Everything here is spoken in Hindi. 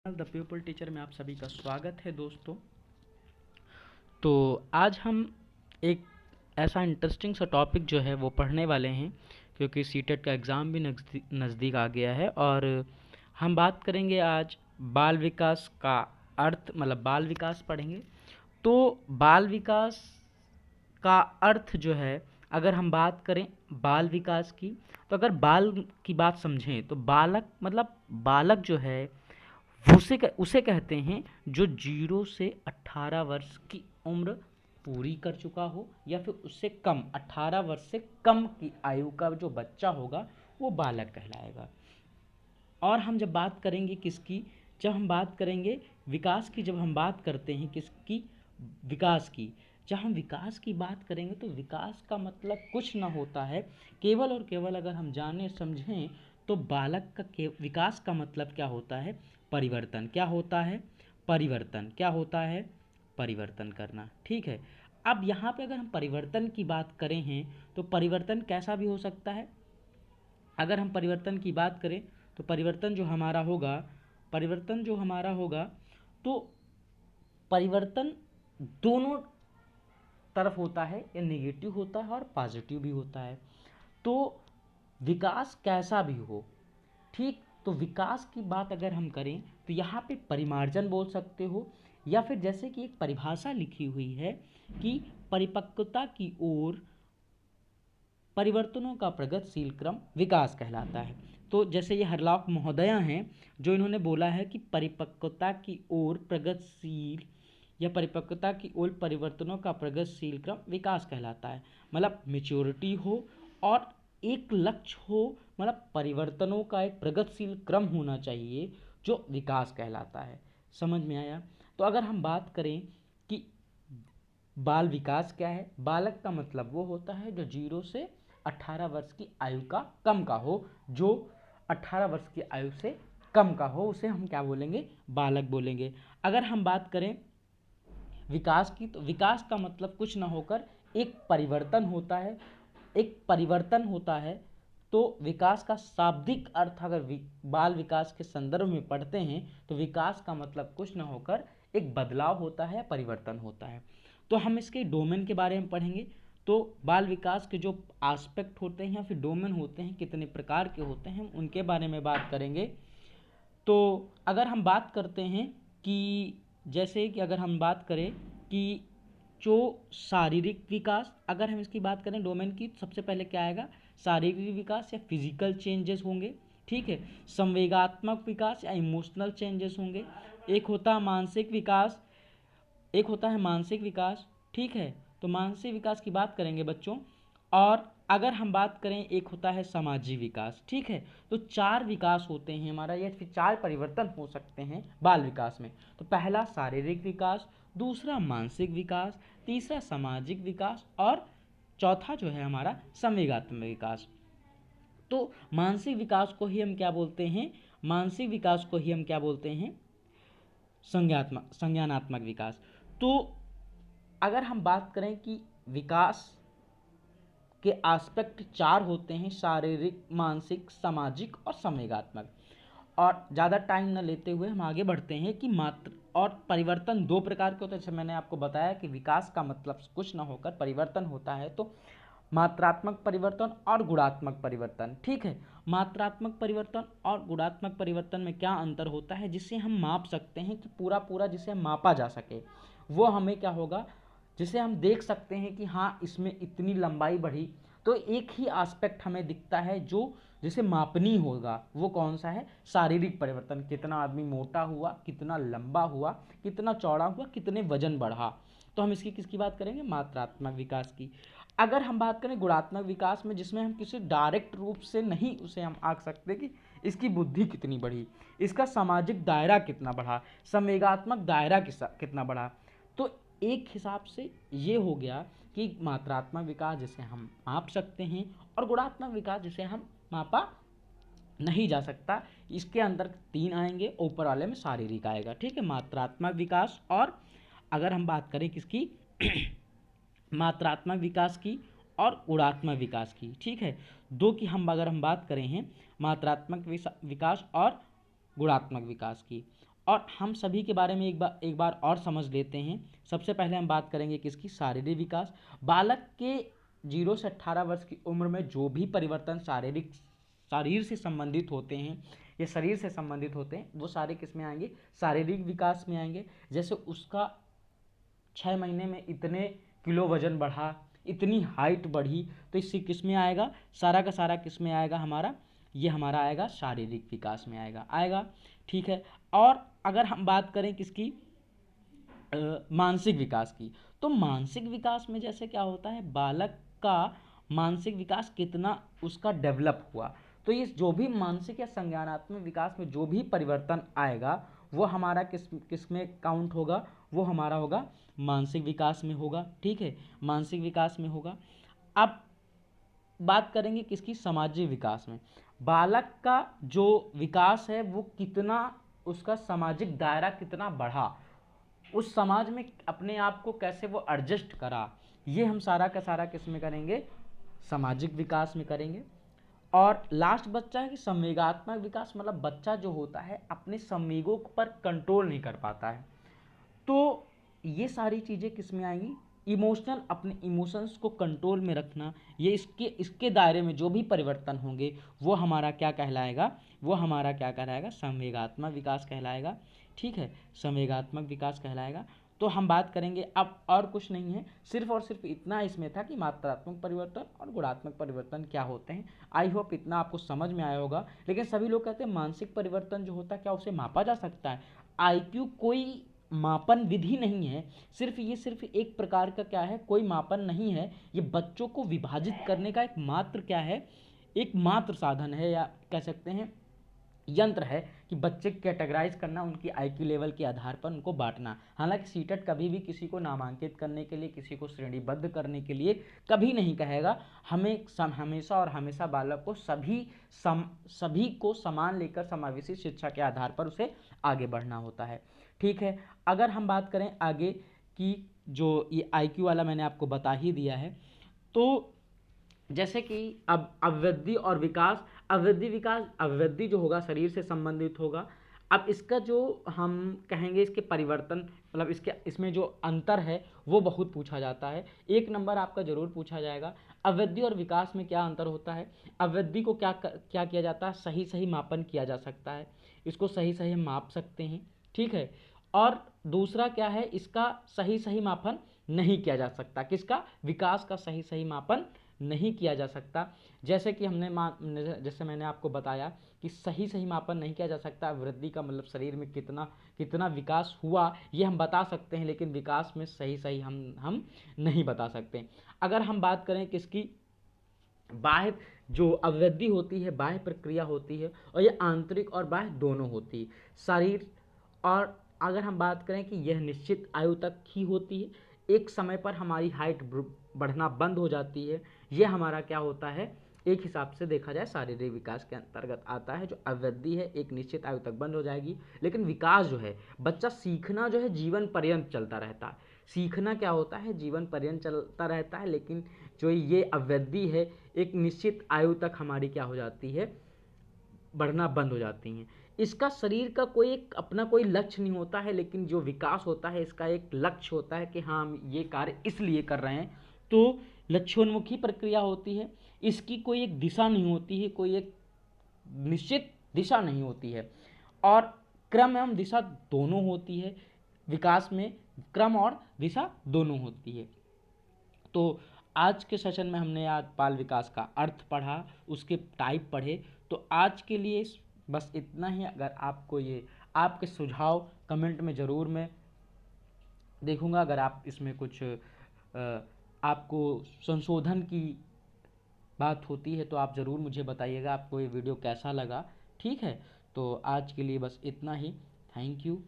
द पीपल टीचर में आप सभी का स्वागत है दोस्तों। तो आज हम एक ऐसा इंटरेस्टिंग सा टॉपिक जो है वो पढ़ने वाले हैं, क्योंकि सीटेट का एग्ज़ाम भी नज़दीक आ गया है। और हम बात करेंगे आज बाल विकास का अर्थ, मतलब बाल विकास पढ़ेंगे। तो बाल विकास का अर्थ जो है, अगर हम बात करें बाल विकास की, तो अगर बाल की बात समझें तो बालक मतलब बालक जो है उसे कहते हैं जो 0 से 18 वर्ष की उम्र पूरी कर चुका हो, या फिर उससे कम 18 वर्ष से कम की आयु का जो बच्चा होगा वो बालक कहलाएगा। और हम जब बात करेंगे किसकी, जब हम बात करेंगे विकास की, जब हम बात करते हैं किसकी, विकास की, जब हम विकास की बात करेंगे तो विकास का मतलब कुछ ना होता है, केवल और केवल अगर हम जाने समझें तो बालक का विकास का मतलब क्या होता है, परिवर्तन। क्या होता है, परिवर्तन। क्या होता है, परिवर्तन करना। ठीक है। अब यहाँ पे अगर हम परिवर्तन की बात करें हैं तो परिवर्तन कैसा भी हो सकता है। अगर हम परिवर्तन की बात करें तो परिवर्तन जो हमारा होगा, परिवर्तन जो हमारा होगा, तो परिवर्तन दोनों तरफ होता है, या नेगेटिव होता है और पॉजिटिव भी होता है। तो विकास कैसा भी हो, ठीक, तो विकास की बात अगर हम करें तो यहाँ पे परिमार्जन बोल सकते हो, या फिर जैसे कि एक परिभाषा लिखी हुई है कि परिपक्वता की ओर परिवर्तनों का प्रगतिशील क्रम विकास कहलाता है। तो जैसे ये हरलाख महोदया हैं, जो इन्होंने बोला है कि परिपक्वता की ओर प्रगतिशील या परिपक्वता की ओर परिवर्तनों का प्रगतिशील क्रम विकास कहलाता है। मतलब मेच्योरिटी हो और एक लक्ष्य हो, मतलब परिवर्तनों का एक प्रगतिशील क्रम होना चाहिए, जो विकास कहलाता है। समझ में आया। तो अगर हम बात करें कि बाल विकास क्या है, बालक का मतलब वो होता है जो 0 से 18 वर्ष की आयु का कम का हो, जो 18 वर्ष की आयु से कम का हो, उसे हम क्या बोलेंगे, बालक बोलेंगे। अगर हम बात करें विकास की, तो विकास का मतलब कुछ ना होकर एक परिवर्तन होता है, एक परिवर्तन होता है। तो विकास का शाब्दिक अर्थ अगर बाल विकास के संदर्भ में पढ़ते हैं तो विकास का मतलब कुछ ना होकर एक बदलाव होता है, परिवर्तन होता है। तो हम इसके डोमेन के बारे में पढ़ेंगे। तो बाल विकास के जो एस्पेक्ट होते हैं या फिर डोमेन होते हैं, कितने प्रकार के होते हैं, उनके बारे में बात करेंगे। तो अगर हम बात करते हैं कि जैसे कि अगर हम बात करें कि जो शारीरिक विकास, अगर हम इसकी बात करें डोमेन की, सबसे पहले क्या आएगा, शारीरिक विकास या फिजिकल चेंजेस होंगे। ठीक है। संवेगात्मक विकास या इमोशनल चेंजेस होंगे। एक होता है मानसिक विकास, एक होता है मानसिक विकास। ठीक है। तो मानसिक विकास की बात करेंगे बच्चों। और अगर हम बात करें, एक होता है सामाजिक विकास। ठीक है। तो 4 विकास होते हैं हमारा, या फिर 4 परिवर्तन हो सकते हैं बाल विकास में। तो पहला शारीरिक विकास, दूसरा मानसिक विकास, तीसरा सामाजिक विकास, और चौथा जो है हमारा संवेगात्मक विकास। तो मानसिक विकास को ही हम क्या बोलते हैं, मानसिक विकास को ही हम क्या बोलते हैं, संज्ञानात्मक विकास। तो अगर हम बात करें कि विकास के एस्पेक्ट 4 होते हैं, शारीरिक, मानसिक, सामाजिक और संवेगात्मक। और ज़्यादा टाइम न लेते हुए हम आगे बढ़ते हैं कि मात्र और परिवर्तन 2 प्रकार के होते हैं। जैसे मैंने आपको बताया कि विकास का मतलब कुछ ना होकर परिवर्तन होता है, तो मात्रात्मक परिवर्तन और गुणात्मक परिवर्तन। ठीक है। मात्रात्मक परिवर्तन और गुणात्मक परिवर्तन में क्या अंतर होता है, जिससे हम माप सकते हैं कि पूरा पूरा जिसे मापा जा सके, वो हमें क्या होगा, जिसे हम देख सकते हैं कि हाँ इसमें इतनी लंबाई बढ़ी। तो एक ही एस्पेक्ट हमें दिखता है जो जिसे मापनी होगा, वो कौन सा है, शारीरिक परिवर्तन। कितना आदमी मोटा हुआ, कितना लंबा हुआ, कितना चौड़ा हुआ, कितने वजन बढ़ा। तो हम इसकी किसकी बात करेंगे, मात्रात्मक विकास की। अगर हम बात करें गुणात्मक विकास में, जिसमें हम किसी डायरेक्ट रूप से नहीं उसे हम आंक सकते कि इसकी बुद्धि कितनी बढ़ी, इसका सामाजिक दायरा कितना बढ़ा, संवेगात्मक दायरा कितना बढ़ा। तो एक हिसाब से ये हो गया कि मात्रात्मक विकास जिसे हम माप सकते हैं, और गुणात्मक विकास जिसे हम मापा नहीं जा सकता। इसके अंदर 3 आएंगे, ऊपर वाले में शारीरिक आएगा। ठीक है। मात्रात्मक विकास, और अगर हम बात करें किसकी मात्रात्मक विकास की और गुणात्मक विकास की। ठीक है। दो की हम अगर हम बात करें हैं, मात्रात्मक विकास और गुणात्मक विकास की। और हम सभी के बारे में एक बार और समझ लेते हैं। सबसे पहले हम बात करेंगे किसकी, शारीरिक विकास। बालक के 0 से 18 वर्ष की उम्र में जो भी परिवर्तन शरीर से संबंधित होते हैं, ये शरीर से संबंधित होते हैं, वो सारे किस में आएंगे, शारीरिक विकास में आएंगे। जैसे उसका 6 महीने में इतने किलो वजन बढ़ा, इतनी हाइट बढ़ी, तो इससे किस में आएगा, सारा का सारा किस में आएगा हमारा, ये हमारा आएगा शारीरिक विकास में आएगा। ठीक है। और अगर हम बात करें किसकी, मानसिक विकास की, तो मानसिक विकास में जैसे क्या होता है, बालक का मानसिक विकास कितना उसका डेवलप हुआ, तो ये जो भी मानसिक या संज्ञानात्मक विकास में जो भी परिवर्तन आएगा वो हमारा किस में काउंट होगा, वो हमारा होगा मानसिक विकास में होगा। ठीक है, मानसिक विकास में होगा। अब बात करेंगे किसकी, सामाजिक विकास में। बालक का जो विकास है वो कितना, उसका सामाजिक दायरा कितना बढ़ा, उस समाज में अपने आप को कैसे वो एडजस्ट करा, ये हम सारा का सारा किस में करेंगे, सामाजिक विकास में करेंगे। और लास्ट बच्चा है कि संवेगात्मक विकास, मतलब बच्चा जो होता है अपने संवेगों पर कंट्रोल नहीं कर पाता है। तो ये सारी चीज़ें किस में आएंगी, इमोशनल, अपने इमोशंस को कंट्रोल में रखना, ये इसके दायरे में जो भी परिवर्तन होंगे वो हमारा क्या कहलाएगा, वो हमारा क्या कहलाएगा, संवेगात्मक विकास कहलाएगा। ठीक है, संवेगात्मक विकास कहलाएगा। तो हम बात करेंगे अब, और कुछ नहीं है, सिर्फ और सिर्फ इतना इसमें था कि मात्रात्मक परिवर्तन और गुणात्मक परिवर्तन क्या होते हैं। आई होप इतना आपको समझ में आया होगा। लेकिन सभी लोग कहते हैं मानसिक परिवर्तन जो होता है क्या उसे मापा जा सकता है। आईक्यू कोई मापन विधि नहीं है, सिर्फ एक प्रकार का क्या है, कोई मापन नहीं है, ये बच्चों को विभाजित करने का एक मात्र क्या है, एक मात्र साधन है, या कह सकते हैं यंत्र है कि बच्चे कैटेगराइज करना, उनकी आईक्यू लेवल के आधार पर उनको बांटना। हालांकि सीटेट कभी भी किसी को नामांकित करने के लिए, किसी को श्रेणीबद्ध करने के लिए कभी नहीं कहेगा। हमें हमेशा और हमेशा बालक को सभी को समान लेकर समावेशी शिक्षा के आधार पर उसे आगे बढ़ना होता है। ठीक है, अगर हम बात करें आगे की, जो ये आईक्यू वाला मैंने आपको बता ही दिया है, तो जैसे कि अब अवृद्धि और विकास, अवृद्धि जो होगा शरीर से संबंधित होगा। अब इसका जो हम कहेंगे इसके परिवर्तन, मतलब इसमें जो अंतर है वो बहुत पूछा जाता है। 1 नंबर आपका जरूर पूछा जाएगा, अवृद्धि और विकास में क्या अंतर होता है। अवृद्धि को क्या किया जाता है, सही मापन किया जा सकता है, इसको सही हम माप सकते हैं। ठीक है, और दूसरा क्या है, इसका सही मापन नहीं किया जा सकता, किसका, विकास का सही मापन नहीं किया जा सकता। जैसे कि जैसे मैंने आपको बताया कि सही मापन नहीं किया जा सकता। वृद्धि का मतलब शरीर में कितना विकास हुआ ये हम बता सकते हैं, लेकिन विकास में सही हम नहीं बता सकते। अगर हम बात करें किसकी, बाह्य जो अवृद्धि होती है बाह्य प्रक्रिया होती है, और ये आंतरिक और बाह्य दोनों होती है शरीर। और अगर हम बात करें कि यह निश्चित आयु तक ही होती है, एक समय पर हमारी हाइट बढ़ना बंद हो जाती है, यह हमारा क्या होता है, एक हिसाब से देखा जाए शारीरिक विकास के अंतर्गत आता है। जो अवृद्धि है एक निश्चित आयु तक बंद हो जाएगी, लेकिन विकास जो है, बच्चा सीखना जो है जीवन पर्यंत चलता रहता है। सीखना क्या होता है, जीवन पर्यंत चलता रहता है, लेकिन जो ये अवृद्धि है एक निश्चित आयु तक हमारी क्या हो जाती है, बढ़ना बंद हो जाती हैं। इसका शरीर का अपना कोई लक्ष्य नहीं होता है, लेकिन जो विकास होता है इसका एक लक्ष्य होता है कि हाँ हम ये कार्य इसलिए कर रहे हैं। तो लक्ष्योन्मुखी प्रक्रिया होती है, इसकी कोई एक दिशा नहीं होती है, कोई एक निश्चित दिशा नहीं होती है। और क्रम एवं दिशा दोनों होती है, विकास में क्रम और दिशा दोनों होती है। तो आज के सेशन में हमने आज बाल विकास का अर्थ पढ़ा, उसके टाइप पढ़े। तो आज के लिए बस इतना ही। अगर आपको ये आपके सुझाव कमेंट में ज़रूर मैं देखूंगा। अगर आप इसमें कुछ आपको संशोधन की बात होती है तो आप ज़रूर मुझे बताइएगा आपको ये वीडियो कैसा लगा। ठीक है, तो आज के लिए बस इतना ही। Thank you.